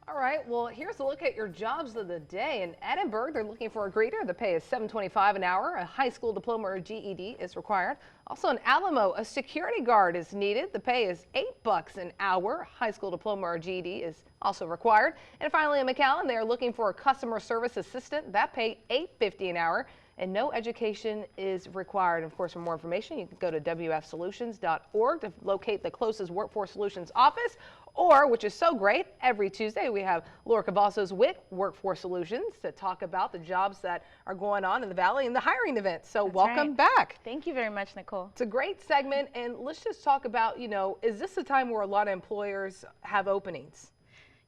All right, well, here's a look at your jobs of the day. In Edinburgh, they're looking for a greeter. The pay is $7.25 an hour. A high school diploma or GED is required. Also in Alamo, a security guard is needed. The pay is $8 an hour. High school diploma or GED is also required. And finally in McAllen, they are looking for a customer service assistant. That pay $8.50 an hour. And no education is required. Of course, for more information, you can go to wfsolutions.org to locate the closest Workforce Solutions office, or, which is so great, every Tuesday we have Laura Cavazos with Workforce Solutions to talk about the jobs that are going on in the Valley and the hiring event. So welcome back. Thank you very much, Nicole. It's a great segment, and let's just talk about, is this a time where a lot of employers have openings?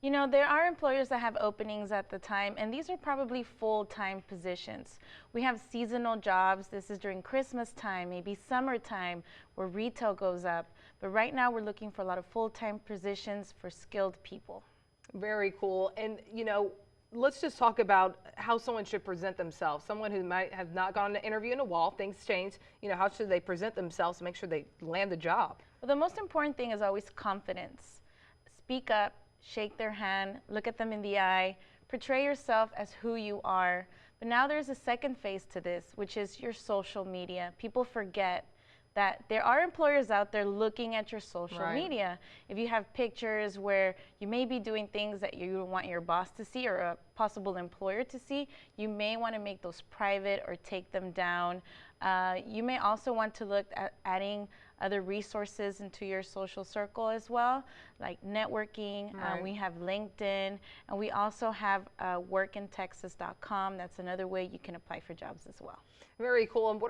You know, there are employers that have openings at the time, and these are probably full-time positions. We have seasonal jobs. This is during Christmas time, maybe summertime, where retail goes up. But right now, we're looking for a lot of full-time positions for skilled people. Very cool. And, let's just talk about how someone should present themselves. Someone who might have not gone to interview in a while, things change. How should they present themselves to make sure they land the job? Well, the most important thing is always confidence. Speak up. Shake their hand, look at them in the eye, portray yourself as who you are. But now there's a second phase to this, which is your social media. People forget that there are employers out there looking at your social media. If you have pictures where you may be doing things that you don't want your boss to see or a possible employer to see, you may want to make those private or take them down. You may also want to look at adding other resources into your social circle as well, like networking. We have LinkedIn, and we also have workintexas.com. That's another way you can apply for jobs as well. Very cool. And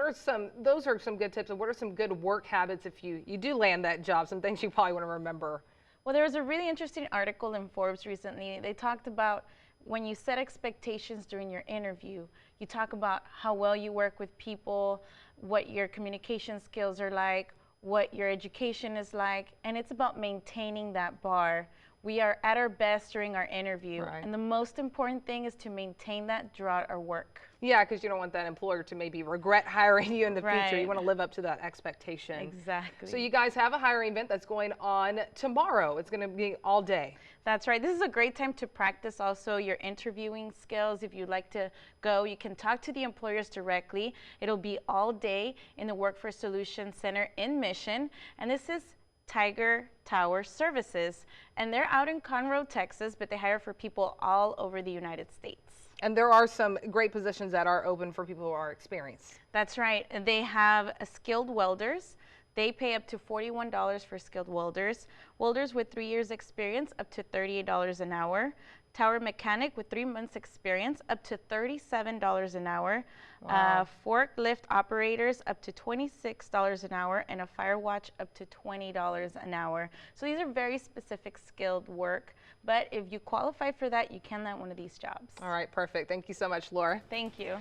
those are some good tips. And what are some good work habits if you do land that job, some things you probably want to remember? Well, there was a really interesting article in Forbes recently. They talked about when you set expectations during your interview, you talk about how well you work with people, what your communication skills are like, what your education is like, and it's about maintaining that bar. We are at our best during our interview, and the most important thing is to maintain that throughout our work. Yeah, because you don't want that employer to maybe regret hiring you in the future. You want to live up to that expectation. Exactly. So you guys have a hiring event that's going on tomorrow. It's going to be all day. That's right. This is a great time to practice also your interviewing skills. If you'd like to go, you can talk to the employers directly. It'll be all day in the Workforce Solutions Center in Mission, and this is Tiger Tower Services, and they're out in Conroe, Texas, but they hire for people all over the United States. And there are some great positions that are open for people who are experienced. That's right. They have skilled welders. They pay up to $41 for skilled welders. Welders with 3 years experience up to $38 an hour. Tower mechanic with 3 months experience up to $37 an hour. Wow. Forklift operators up to $26 an hour, and a fire watch up to $20 an hour. So these are very specific skilled work, but if you qualify for that, you can land one of these jobs. All right, perfect. Thank you so much, Laura. Thank you.